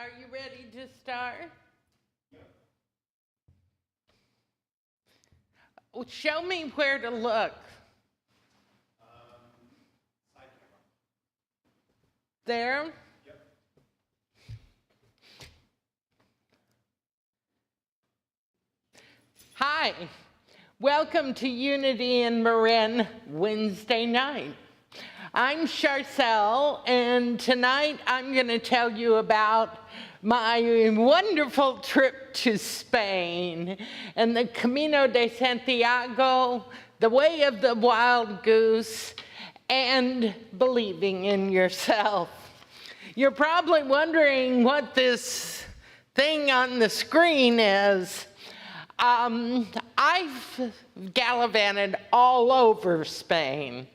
Are you ready to start? Well, show me where to look. Side camera. There? Yep. Hi. Welcome to Unity in Marin Wednesday night. I'm Charselle, and tonight I'm going to tell you about my wonderful trip to Spain and the Camino de Santiago, the way of the wild goose, and believing in yourself. You're probably wondering what this thing on the screen is. I've gallivanted all over Spain,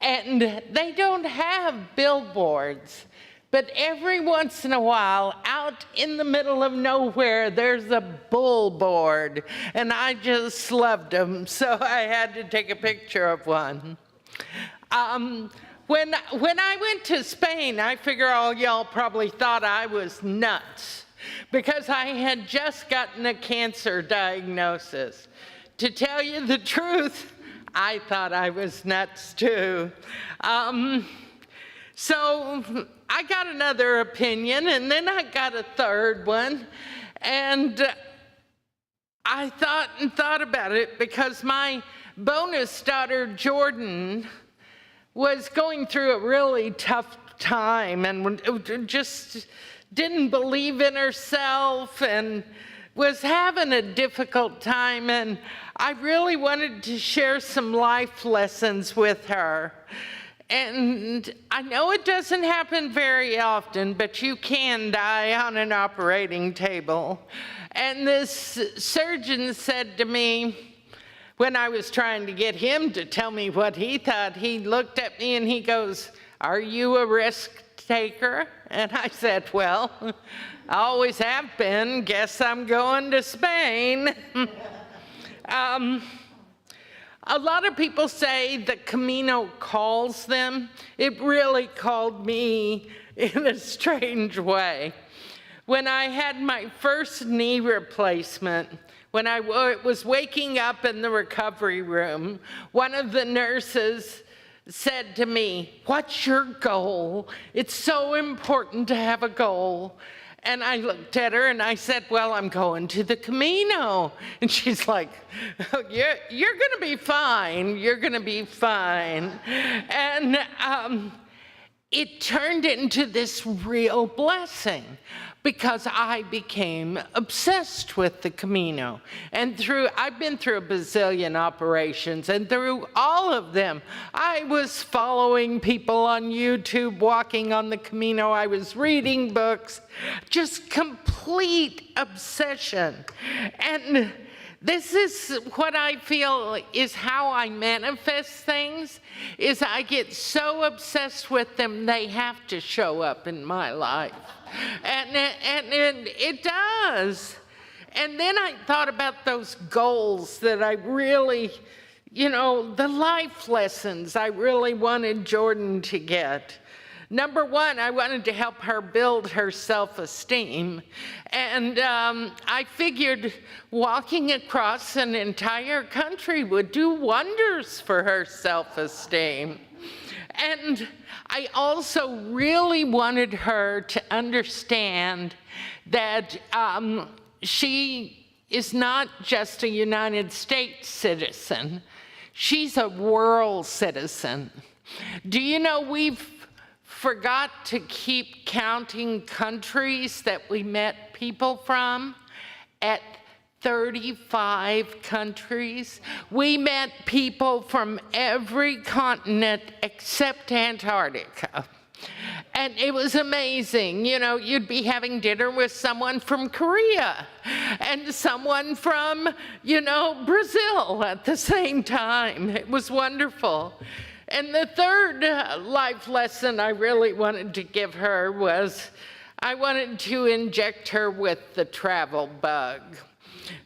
and they don't have billboards, but every once in a while, out in the middle of nowhere, there's a billboard, and I just loved them, so I had to take a picture of one. When I went to Spain, I figure all y'all probably thought I was nuts, because I had just gotten a cancer diagnosis. To tell you the truth, I thought I was nuts too. So I got another opinion, and then I got a third one, and I thought about it because my bonus daughter, Jordan, was going through a really tough time and just didn't believe in herself and was having a difficult time, and I really wanted to share some life lessons with her. And I know it doesn't happen very often, but you can die on an operating table. And this surgeon said to me, when I was trying to get him to tell me what he thought, he looked at me and he goes, "Are you a risk taker?" And I said, "Well, I always have been. Guess I'm going to Spain." A lot of people say the Camino calls them. It really called me in a strange way. When I had my first knee replacement, when I was waking up in the recovery room, one of the nurses said to me, "What's your goal? It's so important to have a goal." And I looked at her and I said, "Well, I'm going to the Camino." And she's like, "Oh, you're going to be fine. You're going to be fine." And it turned into this real blessing because I became obsessed with the Camino. And I've been through a bazillion operations, and through all of them, I was following people on YouTube walking on the Camino. I was reading books, just complete obsession. And this is what I feel is how I manifest things, is I get so obsessed with them, they have to show up in my life. And it does. And then I thought about those goals that I really, the life lessons I really wanted Jordan to get. Number one, I wanted to help her build her self-esteem. And I figured walking across an entire country would do wonders for her self-esteem. And I also really wanted her to understand that she is not just a United States citizen. She's a world citizen. Do you know we've forgot to keep counting countries that we met people from at 35 countries. We met people from every continent except Antarctica. And it was amazing. You'd be having dinner with someone from Korea and someone from, Brazil at the same time. It was wonderful. And the third life lesson I really wanted to give her was I wanted to inject her with the travel bug.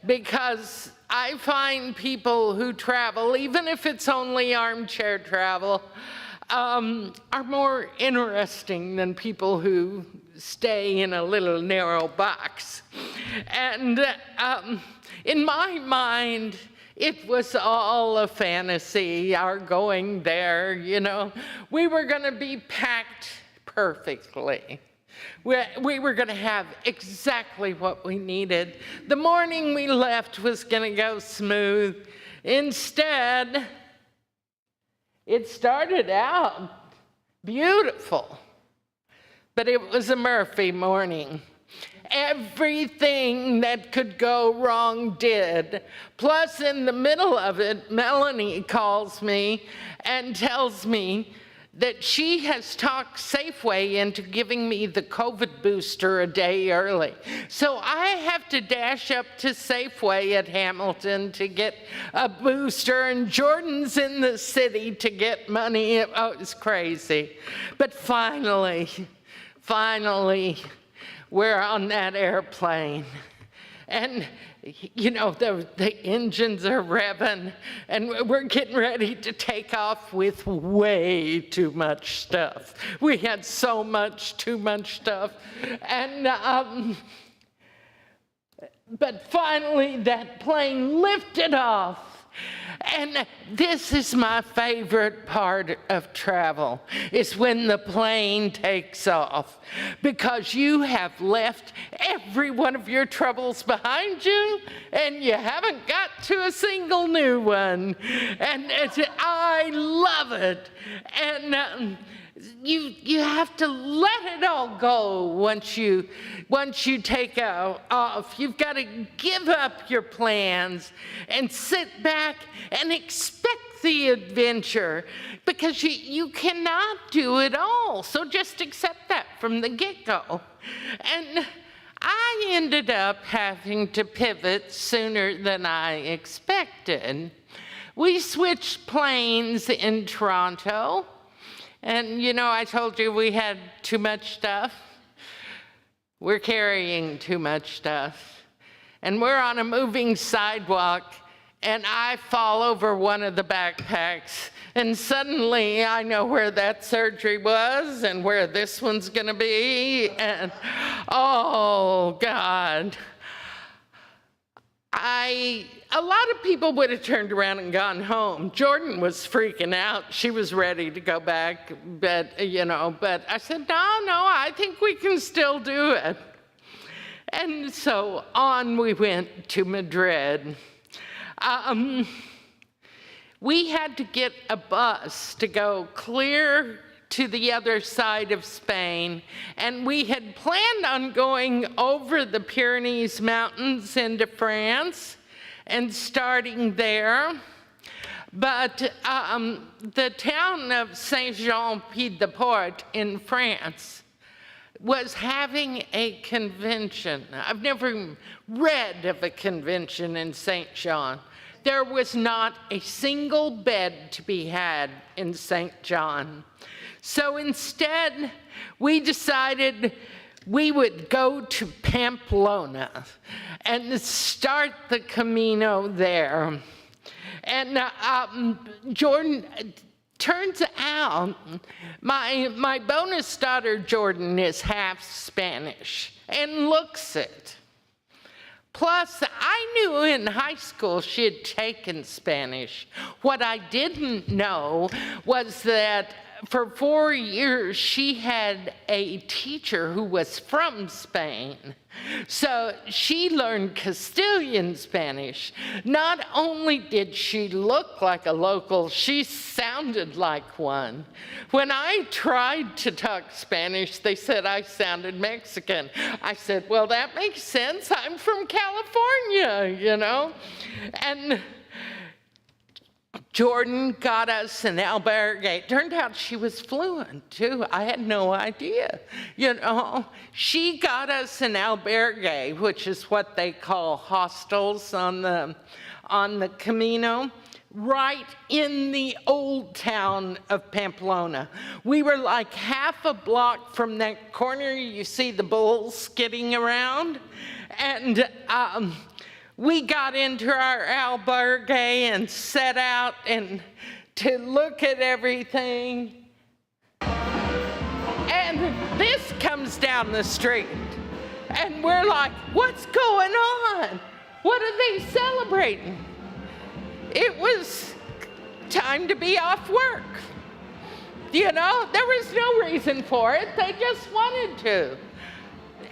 Because I find people who travel, even if it's only armchair travel, are more interesting than people who stay in a little narrow box. And in my mind, it was all a fantasy, our going there, you know. We were going to be packed perfectly. We were going to have exactly what we needed. The morning we left was going to go smooth. Instead, it started out beautiful, but it was a Murphy morning. Everything that could go wrong did. Plus, in the middle of it, Melanie calls me and tells me that she has talked Safeway into giving me the COVID booster a day early. So I have to dash up to Safeway at Hamilton to get a booster, and Jordan's in the city to get money. Oh, it's crazy. But finally, we're on that airplane. And you know, the engines are revving, and we're getting ready to take off with way too much stuff. We had so much, too much stuff. And, but finally that plane lifted off. And this is my favorite part of travel, is when the plane takes off, because you have left every one of your troubles behind you, and you haven't got to a single new one. And I love it. And you have to let it all go once you take off. You've got to give up your plans and sit back and expect the adventure, because you cannot do it all. So just accept that from the get-go. And I ended up having to pivot sooner than I expected. We switched planes in Toronto. And you know, I told you we had too much stuff. We're carrying too much stuff. And we're on a moving sidewalk, and I fall over one of the backpacks, and suddenly I know where that surgery was and where this one's gonna be, and oh God. A lot of people would have turned around and gone home. Jordan was freaking out. She was ready to go back, but I said, no, I think we can still do it. And so on we went to Madrid. We had to get a bus to go clear to the other side of Spain, and we had planned on going over the Pyrenees Mountains into France and starting there. But the town of Saint-Jean-Pied-de-Port in France was having a convention. I've never read of a convention in Saint Jean. There was not a single bed to be had in Saint John. So instead, we decided we would go to Pamplona and start the Camino there. And Jordan, turns out my bonus daughter Jordan is half Spanish and looks it. Plus, I knew in high school she had taken Spanish. What I didn't know was that for 4 years, she had a teacher who was from Spain. So she learned Castilian Spanish. Not only did she look like a local, she sounded like one. When I tried to talk Spanish, they said I sounded Mexican. I said, well, that makes sense. I'm from California, you know? And Jordan got us an albergue. It turned out she was fluent, too. I had no idea. You know, she got us an albergue, which is what they call hostels on the Camino, right in the old town of Pamplona. We were like half a block from that corner you see the bulls skidding around. And we got into our albergue and set out and to look at everything. And this comes pilgrims down the street. And we're like, what's going on? What are they celebrating? It was time to be off work. You know, there was no reason for it. They just wanted to.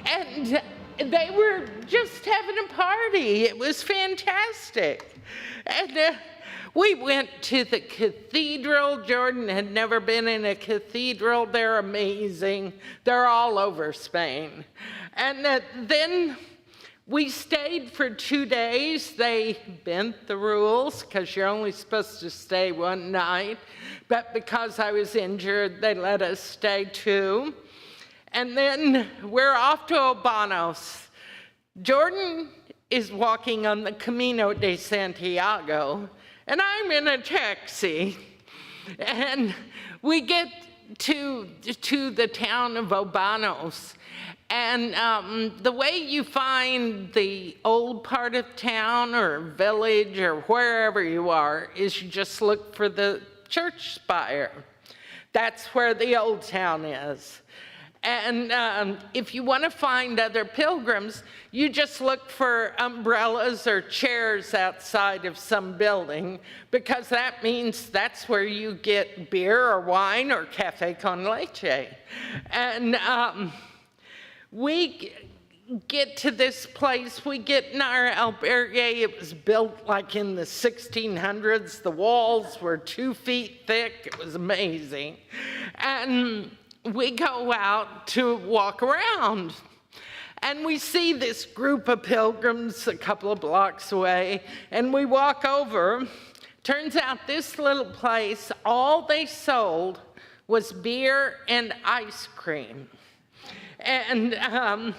And they were just having a party. It was fantastic. And we went to the cathedral. Jordan had never been in a cathedral. They're amazing. They're all over Spain. And then we stayed for 2 days. They bent the rules because you're only supposed to stay one night. But because I was injured, they let us stay 2. And then we're off to Obanos. Jordan is walking on the Camino de Santiago, and I'm in a taxi. And we get to the town of Obanos. And the way you find the old part of town or village or wherever you are is you just look for the church spire. That's where the old town is. And if you want to find other pilgrims, you just look for umbrellas or chairs outside of some building, because that means that's where you get beer or wine or café con leche. And we get to this place, we get in our albergue. It was built like in the 1600s. The walls were 2 feet thick. It was amazing. And we go out to walk around. And we see this group of pilgrims a couple of blocks away. And we walk over. Turns out this little place, all they sold was beer and ice cream. And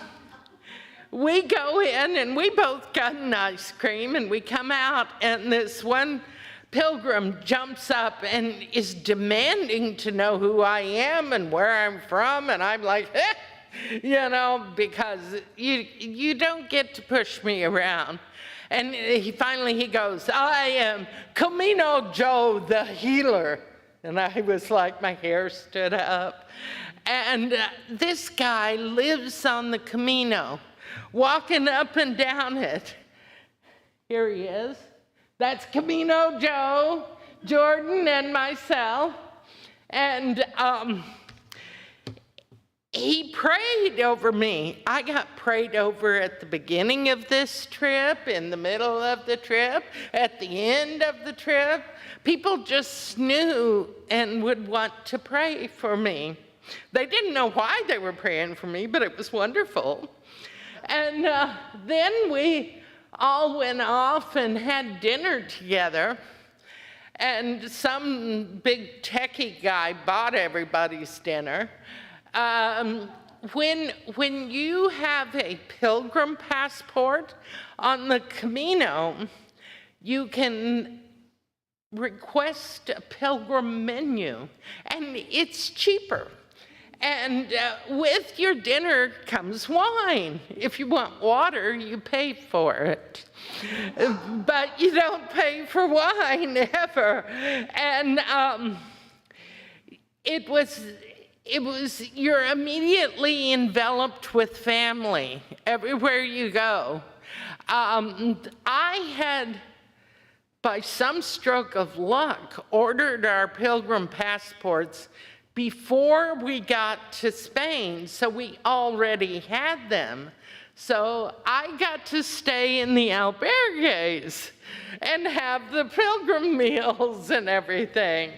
we go in, and we both got an ice cream, and we come out, and this one pilgrim jumps up and is demanding to know who I am and where I'm from, and I'm like, you know, because you don't get to push me around. And he goes, I am Camino Joe the healer. And I was like, my hair stood up. And this guy lives on the Camino, walking up and down it. Here he is. That's Camino Joe, Jordan, and myself. And he prayed over me. I got prayed over at the beginning of this trip, in the middle of the trip, at the end of the trip. People just knew and would want to pray for me. They didn't know why they were praying for me, but it was wonderful. And then we all went off and had dinner together. And some big techie guy bought everybody's dinner. When you have a pilgrim passport on the Camino, you can request a pilgrim menu, and it's cheaper. And with your dinner comes wine. If you want water, you pay for it. But you don't pay for wine ever. And you're immediately enveloped with family everywhere you go. I had, by some stroke of luck, ordered our pilgrim passports before we got to Spain, so we already had them. So I got to stay in the albergues and have the pilgrim meals and everything.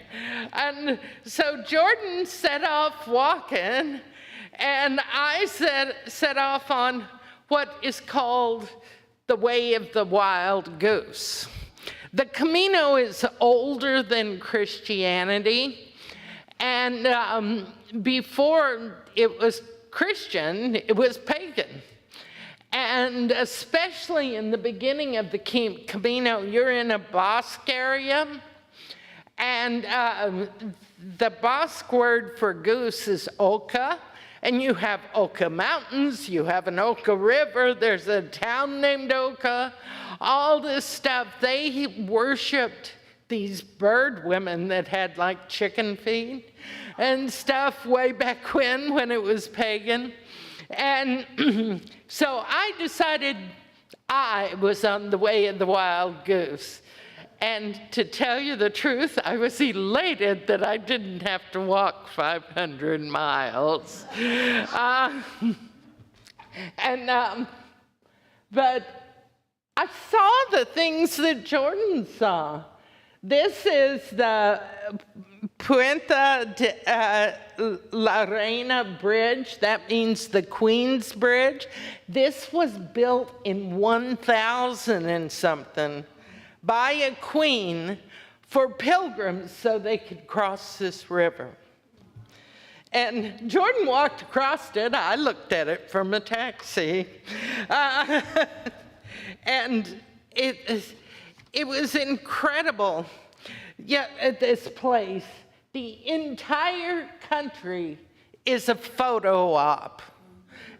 And so Jordan set off walking, and I set off on what is called the way of the wild goose. The Camino is older than Christianity. And before it was Christian, it was pagan. And especially in the beginning of the Camino, you're in a bosque area. And the Basque word for goose is Oca. And you have Oca Mountains, you have an Oca River, there's a town named Oca. All this stuff, they worshipped these bird women that had like chicken feet and stuff way back when it was pagan. And so I decided I was on the way of the wild goose. And to tell you the truth, I was elated that I didn't have to walk 500 miles. But I saw the things that Jordan saw. This is the Puente de la Reina Bridge. That means the Queen's Bridge. This was built in 1000 and something by a queen for pilgrims so they could cross this river. And Jordan walked across it. I looked at it from a taxi. And it was incredible. Yet at this place, the entire country is a photo op.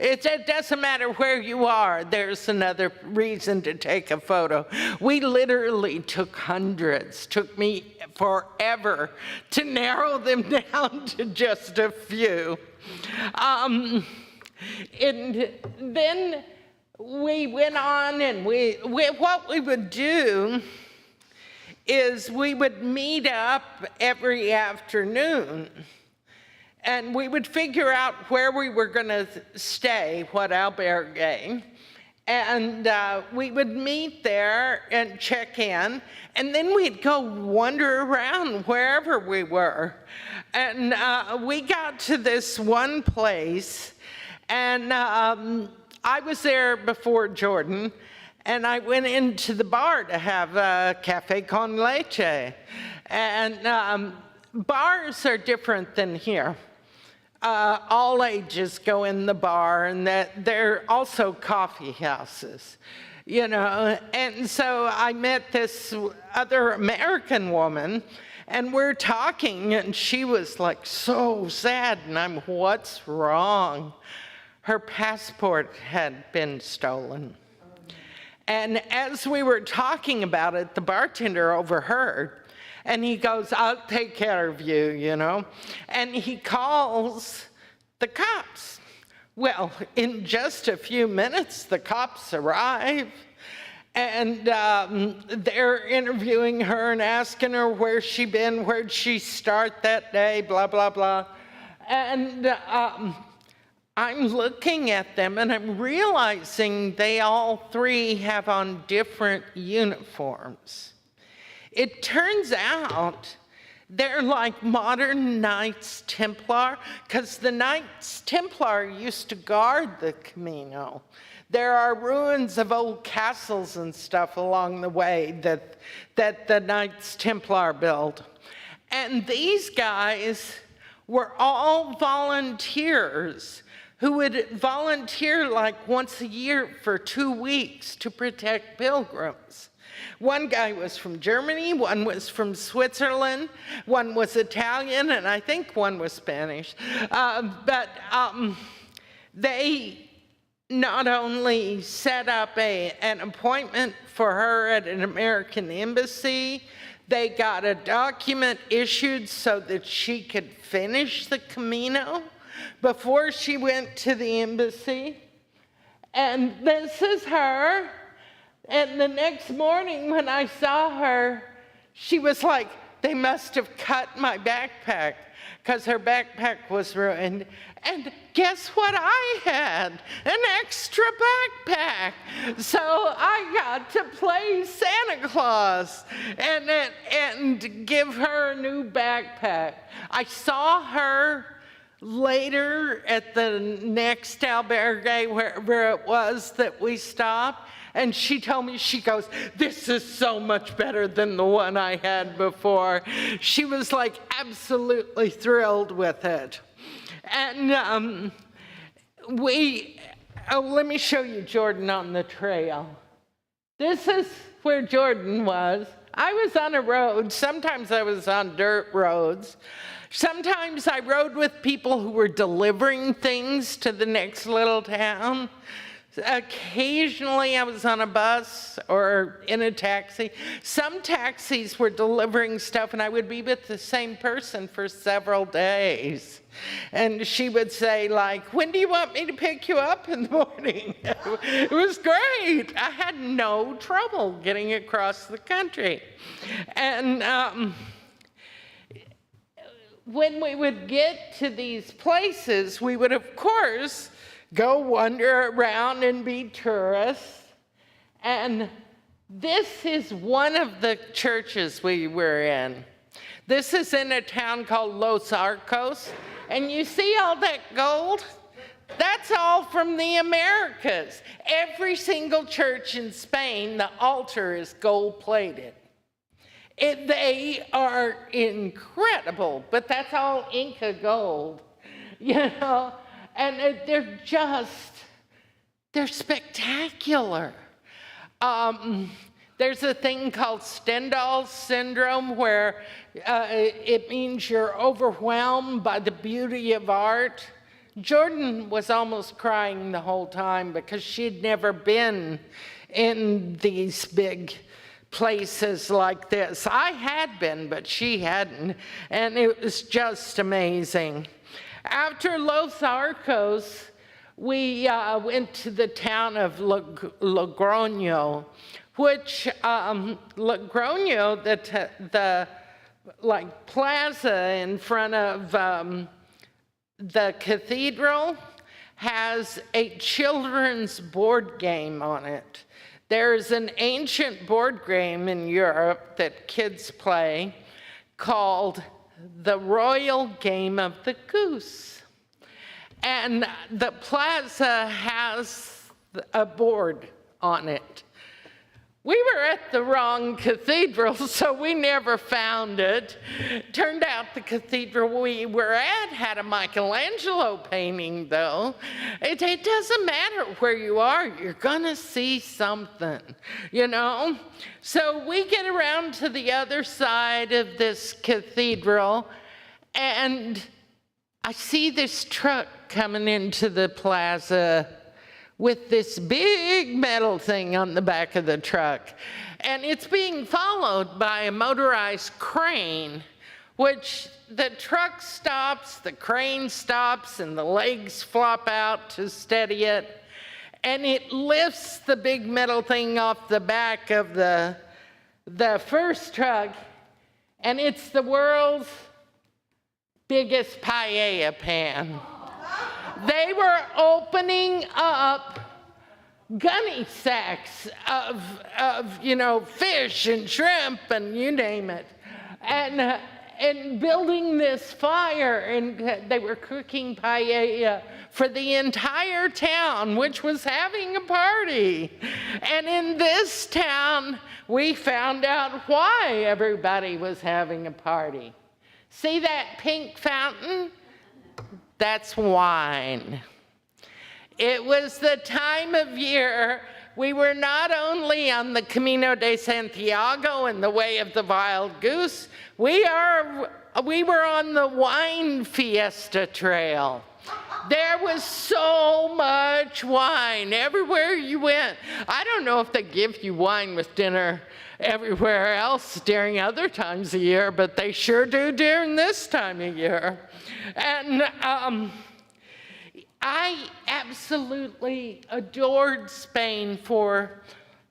It doesn't matter where you are, there's another reason to take a photo. We literally took hundreds. Took me forever to narrow them down to just a few. And then we went on, and what we would do is we would meet up every afternoon. And we would figure out where we were going to stay, what albergue. And we would meet there and check in. And then we'd go wander around wherever we were. And we got to this one place. And I was there before Jordan. And I went into the bar to have a café con leche. And bars are different than here. All ages go in the bar, and that they're also coffee houses, you know. And so I met this other American woman, and we're talking, and she was like so sad, and I'm, what's wrong? Her passport had been stolen. And as we were talking about it, the bartender overheard. And he goes, I'll take care of you, you know. And he calls the cops. Well, in just a few minutes, the cops arrive. And they're interviewing her and asking her where she'd been, where'd she start that day, blah, blah, blah. And I'm looking at them, and I'm realizing they all three have on different uniforms. It turns out they're like modern Knights Templar, because the Knights Templar used to guard the Camino. There are ruins of old castles and stuff along the way that the Knights Templar built. And these guys were all volunteers who would volunteer like once a year for 2 weeks to protect pilgrims. One guy was from Germany, one was from Switzerland, one was Italian, and I think one was Spanish. But they not only set up an appointment for her at an American embassy, they got a document issued so that she could finish the Camino before she went to the embassy. And this is her. And the next morning when I saw her, she was like, they must have cut my backpack, because her backpack was ruined. And guess what I had? An extra backpack. So I got to play Santa Claus and give her a new backpack. I saw her later at the next albergue, wherever it was that we stopped. And she told me, she goes, this is so much better than the one I had before. She was like absolutely thrilled with it. And let me show you Jordan on the trail. This is where Jordan was. I was on a road. Sometimes I was on dirt roads. Sometimes I rode with people who were delivering things to the next little town. Occasionally I was on a bus or in a taxi. Some taxis were delivering stuff and I would be with the same person for several days. And she would say, like, when do you want me to pick you up in the morning? It was great. I had no trouble getting across the country. And when we would get to these places, we would, of course, go wander around and be tourists. And this is one of the churches we were in. This is in a town called Los Arcos. And you see all that gold? That's all from the Americas. Every single church in Spain, the altar is gold-plated. They are incredible, but that's all Inca gold, you know? And they're spectacular. There's a thing called Stendhal's syndrome where it means you're overwhelmed by the beauty of art. Jordan was almost crying the whole time because she'd never been in these big places like this. I had been, but she hadn't, and it was just amazing. After Los Arcos, we went to the town of Logroño, which Logroño, the like plaza in front of the cathedral, has a children's board game on it. There's an ancient board game in Europe that kids play called the Royal Game of the Goose. And the plaza has a board on it. We were at the wrong cathedral, so we never found it. Turned out the cathedral we were at had a Michelangelo painting, though. It doesn't matter where you are, you're gonna see something, you know? So we get around to the other side of this cathedral, and I see this truck coming into the plaza with this big metal thing on the back of the truck. And it's being followed by a motorized crane, which the truck stops, the crane stops, and the legs flop out to steady it. And it lifts the big metal thing off the back of the first truck, and it's the world's biggest paella pan. They were opening up gunny sacks of you know, fish and shrimp and you name it, and building this fire, and they were cooking paella for the entire town, which was having a party. And in this town, we found out why everybody was having a party. See that pink fountain? That's wine. It was the time of year we were not only on the Camino de Santiago and the way of the wild goose, we were on the wine fiesta trail. There was so much wine everywhere you went. I don't know if they give you wine with dinner everywhere else during other times of year, but they sure do during this time of year. And I absolutely adored Spain for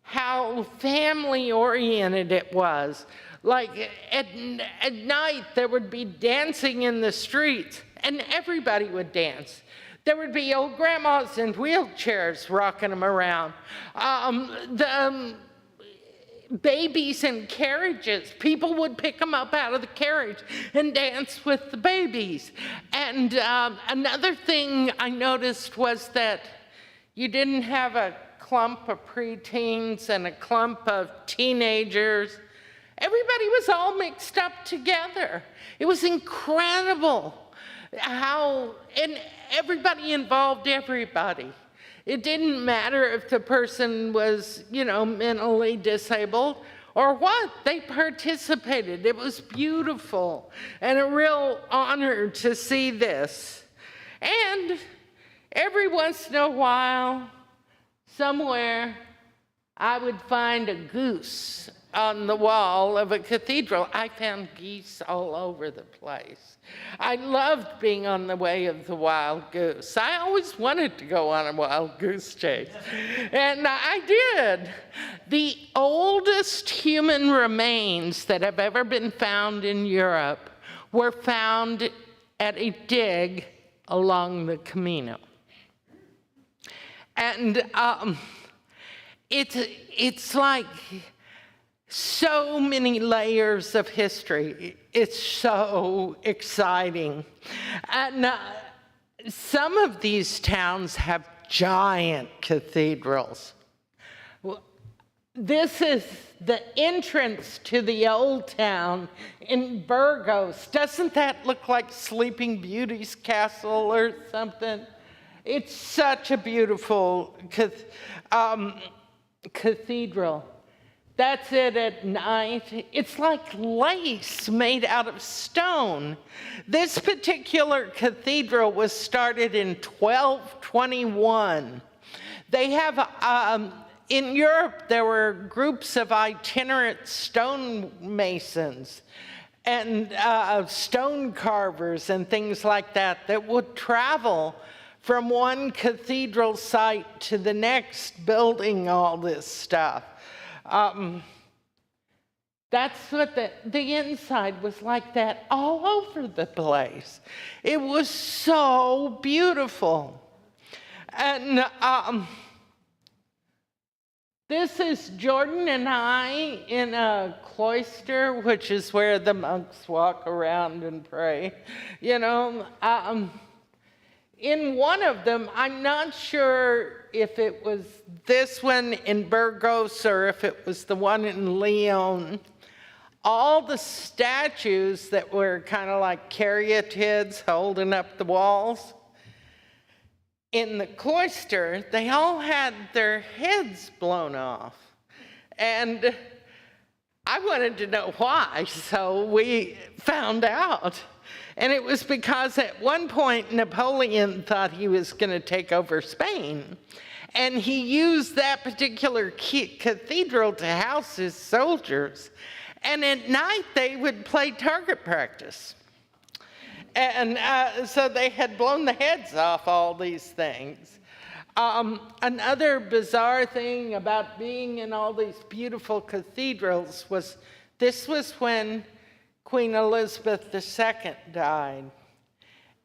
how family-oriented it was. Like at night, there would be dancing in the streets, and everybody would dance. There would be old grandmas in wheelchairs rocking them around. Babies in carriages. People would pick them up out of the carriage and dance with the babies. And another thing I noticed was that you didn't have a clump of preteens and a clump of teenagers. Everybody was all mixed up together. It was incredible how, and everybody involved everybody. It didn't matter if the person was, you know, mentally disabled or what. They participated. It was beautiful and a real honor to see this. And every once in a while, somewhere I would find a goose on the wall of a cathedral. I found geese all over the place. I loved being on the way of the wild goose. I always wanted to go on a wild goose chase, and I did. The oldest human remains that have ever been found in Europe were found at a dig along the Camino. And it's like so many layers of history. It's so exciting. And some of these towns have giant cathedrals. This is the entrance to the old town in Burgos. Doesn't that look like Sleeping Beauty's castle or something? It's such a beautiful cathedral. That's it at night. It's like lace made out of stone. This particular cathedral was started in 1221. They have, in Europe, there were groups of itinerant stonemasons and stone carvers and things like that that would travel from one cathedral site to the next, building all this stuff. That's what the inside was like that all over the place. It was so beautiful. And this is Jordan and I in a cloister, which is where the monks walk around and pray. You know, in one of them, I'm not sure if it was this one in Burgos or if it was the one in Leon. All the statues that were kind of like caryatids holding up the walls, in the cloister, they all had their heads blown off. And I wanted to know why, so we found out. And it was because at one point Napoleon thought he was going to take over Spain. And he used that particular cathedral to house his soldiers. And at night they would play target practice. And so they had blown the heads off all these things. Another bizarre thing about being in all these beautiful cathedrals was this was when Queen Elizabeth II died.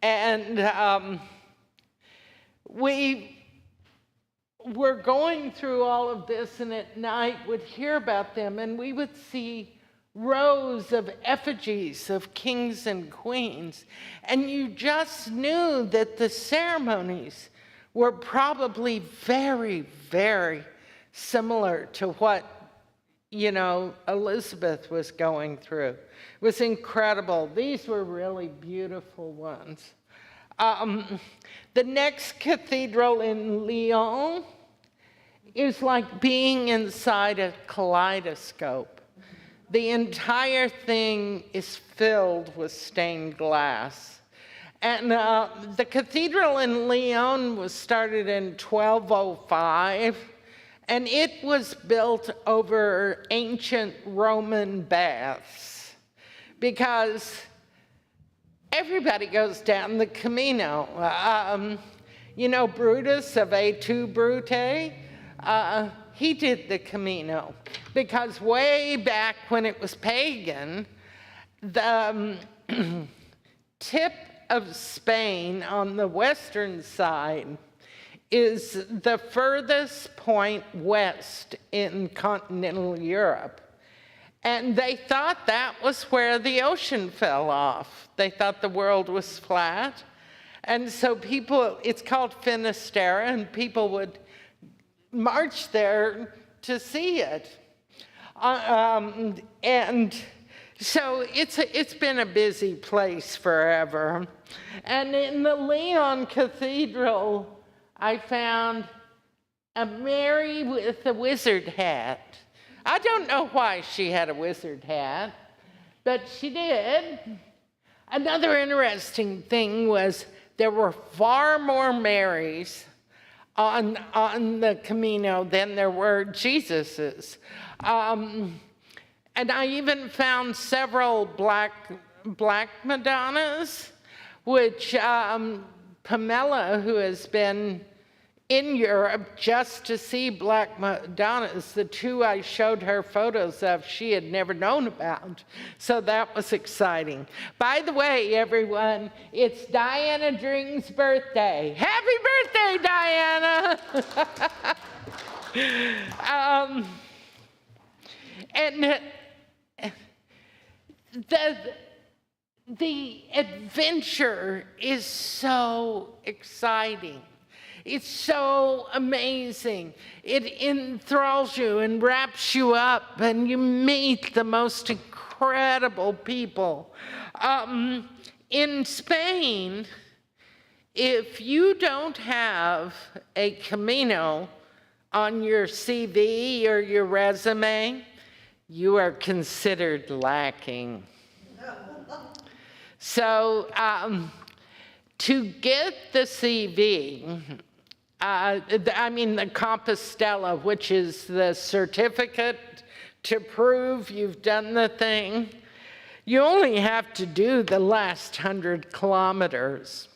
And we were going through all of this, and at night would hear about them, and we would see rows of effigies of kings and queens, and you just knew that the ceremonies were probably very, very similar to what, you know, Elizabeth was going through. It was incredible. These were really beautiful ones. The next cathedral in Lyon is like being inside a kaleidoscope. The entire thing is filled with stained glass. And the cathedral in Lyon was started in 1205, and it was built over ancient Roman baths, because everybody goes down the Camino. You know, Brutus of Et tu, Brute? He did the Camino, because way back when it was pagan, the tip of Spain on the western side is the furthest point west in continental Europe. And they thought that was where the ocean fell off. They thought the world was flat. And so people, it's called Finisterre, and people would march there to see it. And so it's been a busy place forever. And in the Lyon Cathedral, I found a Mary with a wizard hat. I don't know why she had a wizard hat, but she did. Another interesting thing was there were far more Marys on the Camino than there were Jesus's. And I even found several black Madonnas, which Pamela, who has been in Europe just to see black Madonnas, the two I showed her photos of, she had never known about. So that was exciting. By the way, everyone, it's Diana Dring's birthday. Happy birthday, Diana! And the adventure is so exciting. It's so amazing. It enthralls you and wraps you up, and you meet the most incredible people. In Spain, if you don't have a Camino on your CV or your resume, you are considered lacking. So to get the CV, the Compostela, which is the certificate to prove you've done the thing, you only have to do the last 100 kilometers.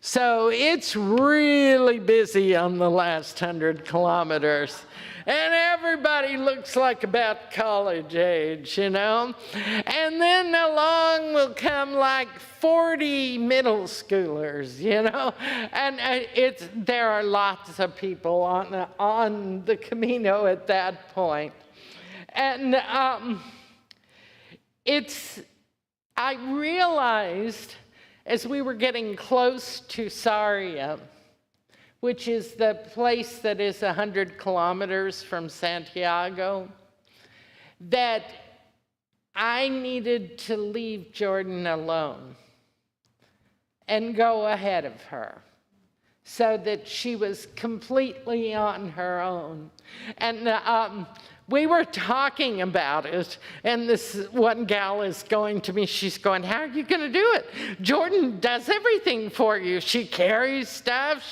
So it's really busy on the last 100 kilometers. And everybody looks like about college age, you know? And then along will come like 40 middle schoolers, you know? And there are lots of people on the Camino at that point. And I realized as we were getting close to Sarria, which is the place that is 100 kilometers from Santiago, that I needed to leave Jordan alone and go ahead of her so that she was completely on her own. And we were talking about it, and this one gal is going to me, she's going, how are you gonna do it? Jordan does everything for you. She carries stuff,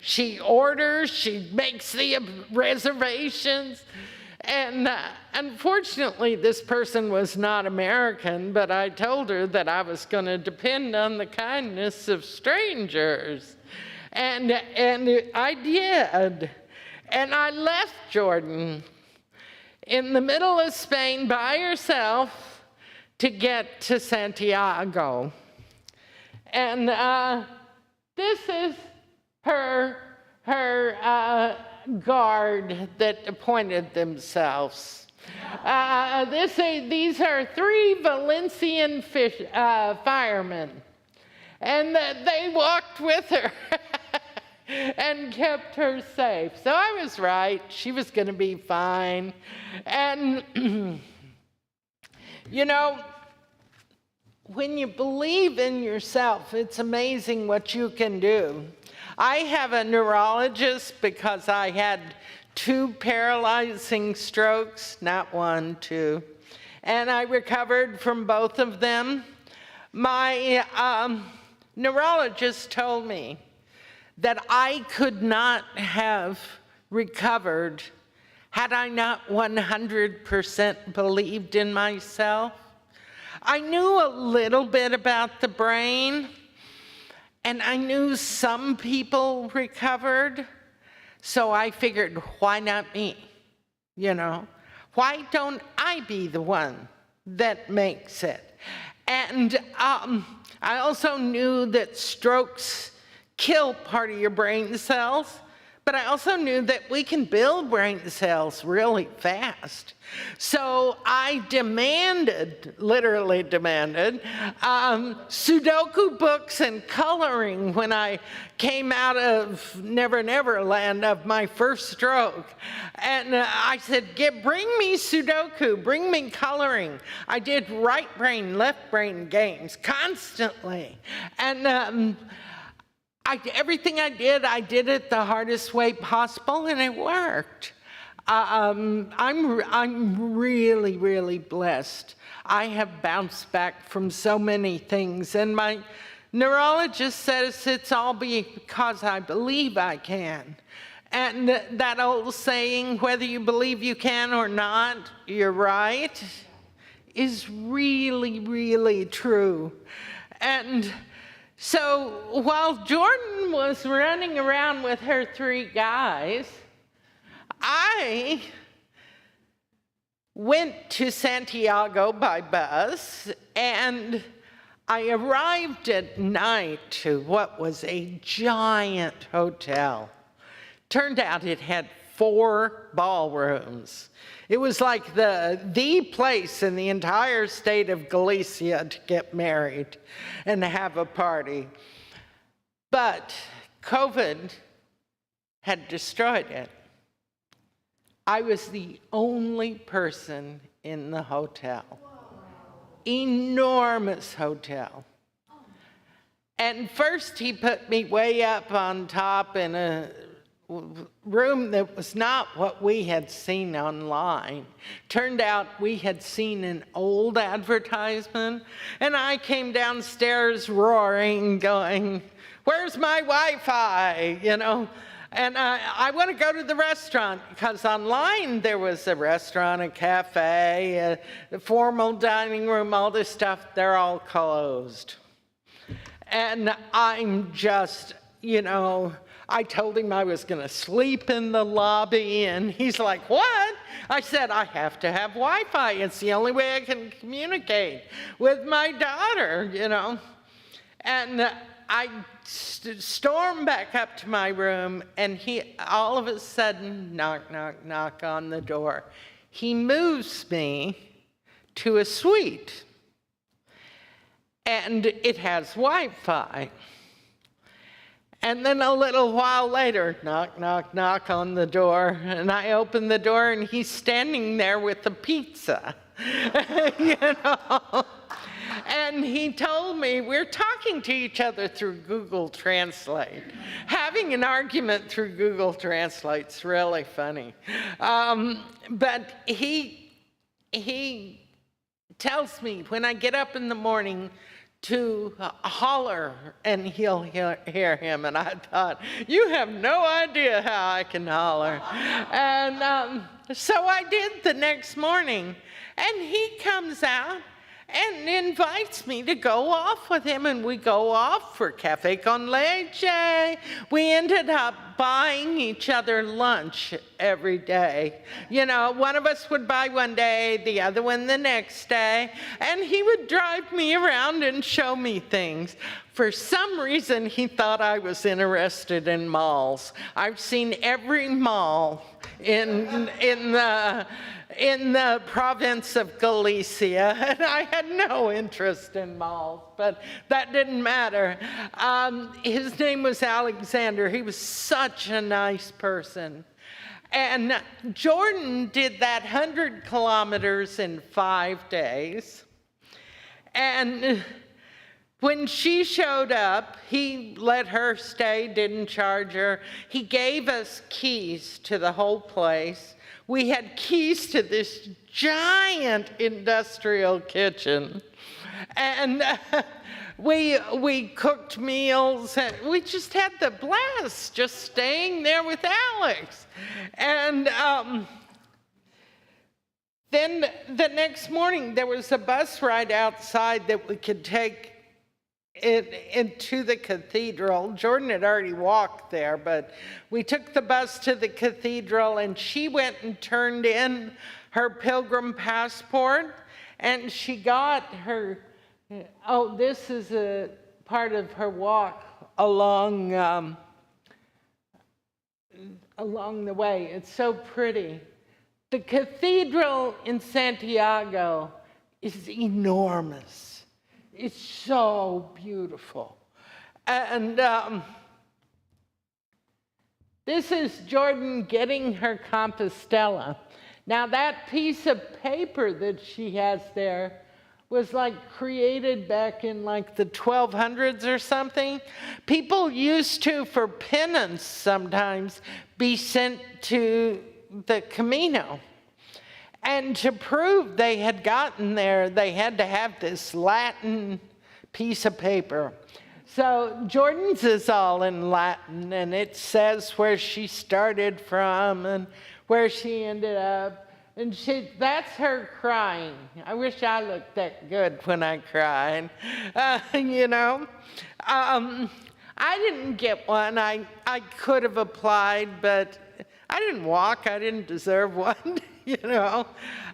she orders, she makes the reservations. And unfortunately, this person was not American, but I told her that I was gonna depend on the kindness of strangers. And I did. And I left Jordan in the middle of Spain by herself to get to Santiago. And this is her guard that appointed themselves. These are 3 Valencian firemen. And they walked with her and kept her safe. So I was right. She was going to be fine. And, you know, when you believe in yourself, it's amazing what you can do. I have a neurologist because I had 2 paralyzing strokes, not 1, 2. And I recovered from both of them. My neurologist told me that I could not have recovered had I not 100% believed in myself. I knew a little bit about the brain, and I knew some people recovered, so I figured, why not me? You know, why don't I be the one that makes it? And I also knew that strokes kill part of your brain cells, but I also knew that we can build brain cells really fast. So I literally demanded, Sudoku books and coloring when I came out of Never Never Land of my first stroke. And I said, bring me Sudoku, bring me coloring. I did right brain, left brain games constantly. And everything I did it the hardest way possible, and it worked. I'm really, really blessed. I have bounced back from so many things, and my neurologist says it's all because I believe I can. And that old saying, whether you believe you can or not, you're right, is really, really true. And so while Jordan was running around with her 3 guys, I went to Santiago by bus, and I arrived at night to what was a giant hotel. Turned out it had 4 ballrooms. It was like the place in the entire state of Galicia to get married and have a party. But COVID had destroyed it. I was the only person in the hotel. Enormous hotel. And first he put me way up on top in a room that was not what we had seen online. Turned out we had seen an old advertisement, and I came downstairs roaring, going, "Where's my Wi-Fi?" You know? And I want to go to the restaurant, because online there was a restaurant, a cafe, a formal dining room, all this stuff. They're all closed. And I'm just, you know, I told him I was going to sleep in the lobby, and he's like, "What?" I said, "I have to have Wi-Fi. It's the only way I can communicate with my daughter, you know." And I stormed back up to my room, and he all of a sudden, knock, knock, knock on the door. He moves me to a suite, and it has Wi-Fi. And then a little while later, knock, knock, knock on the door, and I open the door, and he's standing there with the pizza, you know. And he told me, we're talking to each other through Google Translate. Having an argument through Google Translate's really funny. But he tells me when I get up in the morning to holler, and he'll hear him. And I thought, you have no idea how I can holler. And so I did the next morning. And he comes out and invites me to go off with him, and we go off for cafe con leche. We ended up buying each other lunch every day. You know, one of us would buy one day, the other one the next day, and he would drive me around and show me things. For some reason, he thought I was interested in malls. I've seen every mall in the province of Galicia, and I had no interest in malls, but that didn't matter. His name was Alexander. He was such a nice person. And Jordan did that 100 kilometers in 5 days. And when she showed up, he let her stay, didn't charge her. He gave us keys to the whole place. We had keys to this giant industrial kitchen. And we cooked meals, and we just had the blast just staying there with Alex. And then the next morning, there was a bus ride outside that we could take into the cathedral. Jordan had already walked there, but we took the bus to the cathedral, and she went and turned in her pilgrim passport, and she got her, this is a part of her walk along the way. It's so pretty. The cathedral in Santiago is enormous. It's so beautiful. And this is Jordan getting her Compostela. Now, that piece of paper that she has there was like created back in like the 1200s or something. People used to, for penance sometimes, be sent to the Camino. And to prove they had gotten there, they had to have this Latin piece of paper. So Jordan's is all in Latin, and it says where she started from and where she ended up. And that's her crying. I wish I looked that good when I cried, you know. I didn't get one. I could have applied, but I didn't walk. I didn't deserve one, you know.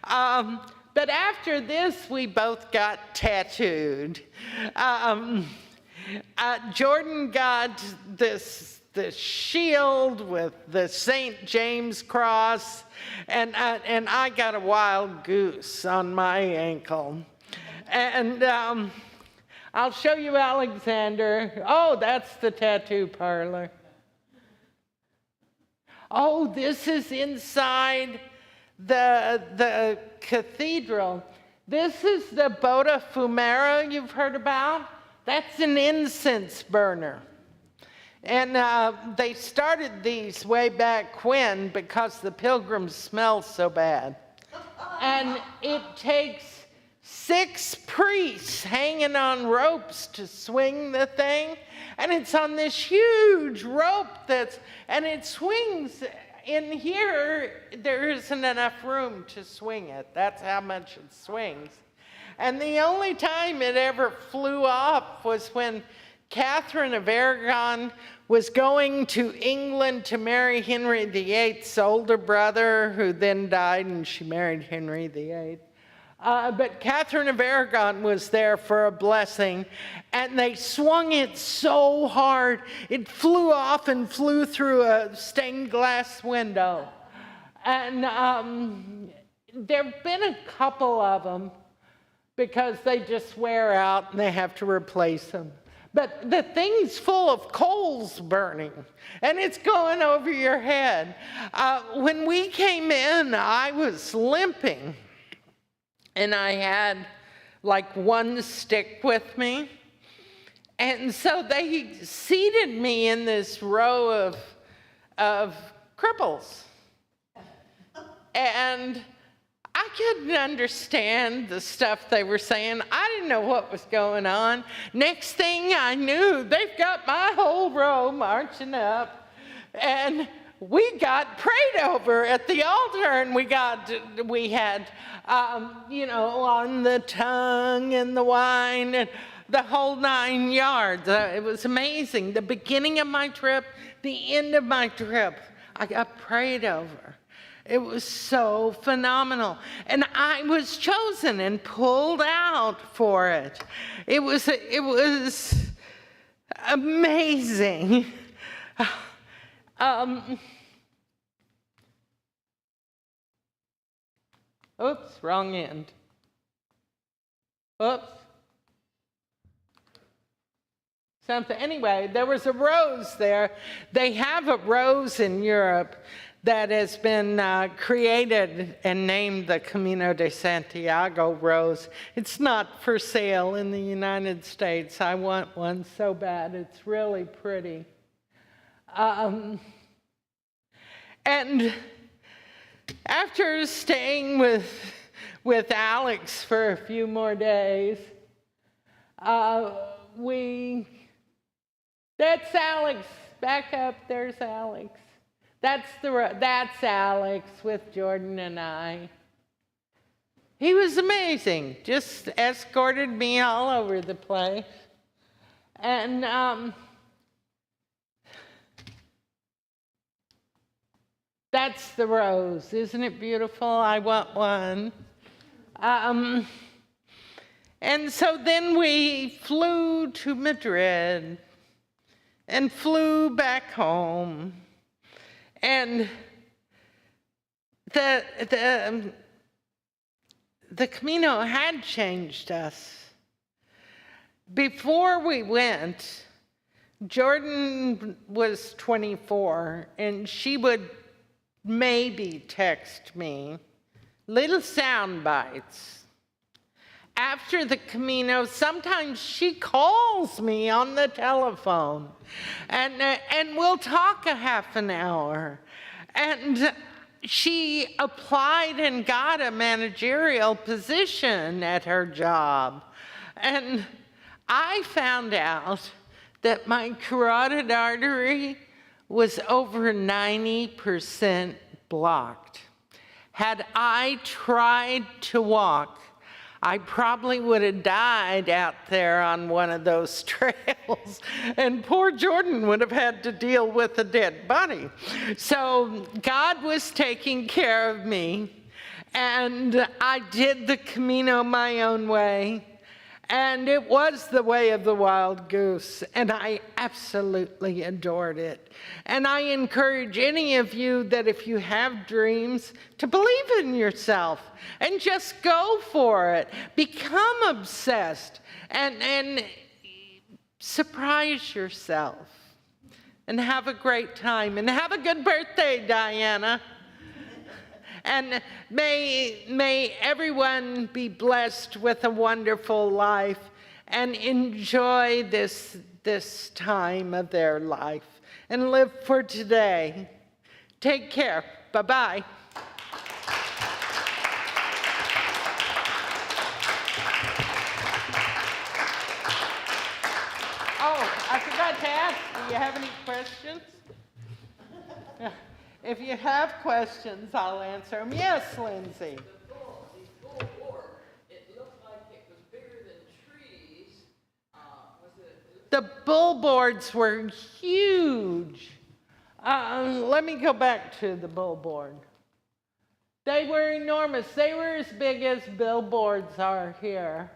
But after this, we both got tattooed. Jordan got this shield with the St. James cross, and I got a wild goose on my ankle. And I'll show you Alexander. Oh, that's the tattoo parlor. Oh, this is inside the cathedral. This is the Boda Fumera you've heard about. That's an incense burner. And they started these way back when because the pilgrims smell so bad. And it takes 6 priests hanging on ropes to swing the thing. And it's on this huge rope and it swings. In here, there isn't enough room to swing it. That's how much it swings. And the only time it ever flew off was when Catherine of Aragon was going to England to marry Henry VIII's older brother, who then died, and she married Henry VIII. But Catherine of Aragon was there for a blessing, and they swung it so hard, it flew off and flew through a stained glass window. And there have been a couple of them because they just wear out and they have to replace them. But the thing's full of coals burning, and it's going over your head. When we came in, I was limping. And I had like one stick with me. And so they seated me in this row of cripples. And I couldn't understand the stuff they were saying. I didn't know what was going on. Next thing I knew, they've got my whole row marching up. And we got prayed over at the altar, and we had, you know, on the tongue and the wine and the whole 9 yards. It was amazing. The beginning of my trip, the end of my trip, I got prayed over. It was so phenomenal. And I was chosen and pulled out for it. It was amazing. Oops, wrong end. Oops. Something. Anyway, there was a rose there. They have a rose in Europe that has been created and named the Camino de Santiago rose. It's not for sale in the United States. I want one so bad. It's really pretty. And after staying with Alex for a few more days, that's Alex. Back up, there's Alex. That's Alex with Jordan and I. He was amazing, just escorted me all over the place. And that's the rose. Isn't it beautiful? I want one. And so then we flew to Madrid and flew back home. And the Camino had changed us. Before we went, Jordan was 24, and she would maybe text me little sound bites. After the Camino, sometimes she calls me on the telephone, and we'll talk a half an hour. And she applied and got a managerial position at her job. And I found out that my carotid artery was over 90% blocked. Had I tried to walk, I probably would have died out there on one of those trails, and poor Jordan would have had to deal with a dead body. So God was taking care of me, and I did the Camino my own way, and it was the way of the wild goose, and I absolutely adored it. And I encourage any of you that if you have dreams, to believe in yourself and just go for it. Become obsessed and surprise yourself and have a great time. And have a good birthday, Diana. And may everyone be blessed with a wonderful life and enjoy this time of their life and live for today. Take care. Bye-bye. Oh, I forgot to ask, do you have any questions? If you have questions, I'll answer them. Yes, Lindsay. The bull board, it looked like it was bigger than trees. The bull boards were huge. Let me go back to the bull board. They were enormous. They were as big as billboards are here.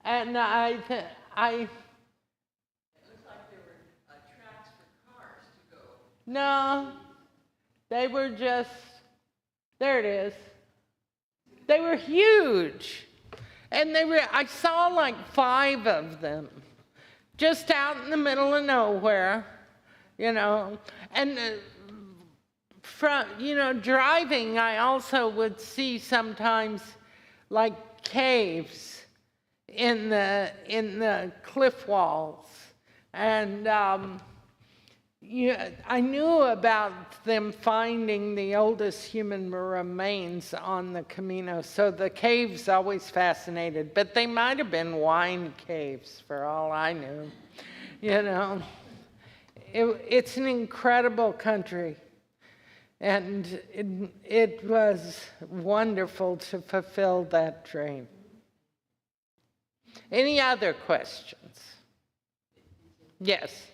And I It looked like there were tracks for cars to go. No, they were just, there it is. They were huge. And I saw like 5 of them, just out in the middle of nowhere, you know. And driving, I also would see sometimes like caves in the cliff walls. And I knew about them finding the oldest human remains on the Camino, so the caves always fascinated, but they might have been wine caves for all I knew, you know. It's an incredible country, and it was wonderful to fulfill that dream. Any other questions? Yes.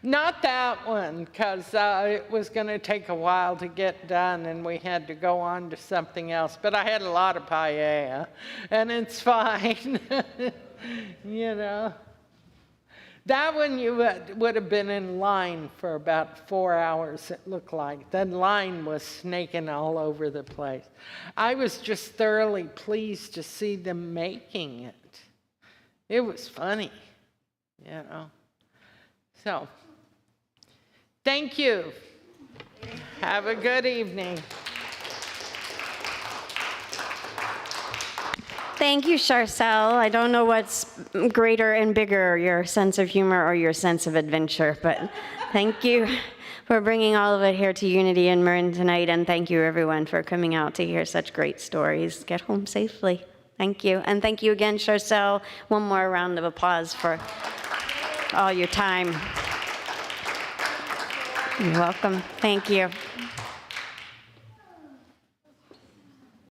Not that one, because it was going to take a while to get done, and we had to go on to something else. But I had a lot of paella, and it's fine, you know. That one you would have been in line for about 4 hours, it looked like. That line was snaking all over the place. I was just thoroughly pleased to see them making it. It was funny, you know. So, thank you. Have a good evening. Thank you, Charselle. I don't know what's greater and bigger, your sense of humor or your sense of adventure, but thank you for bringing all of it here to Unity in Marin tonight, and thank you, everyone, for coming out to hear such great stories. Get home safely. Thank you. And thank you again, Charselle. One more round of applause for all your time. You're welcome. Thank you.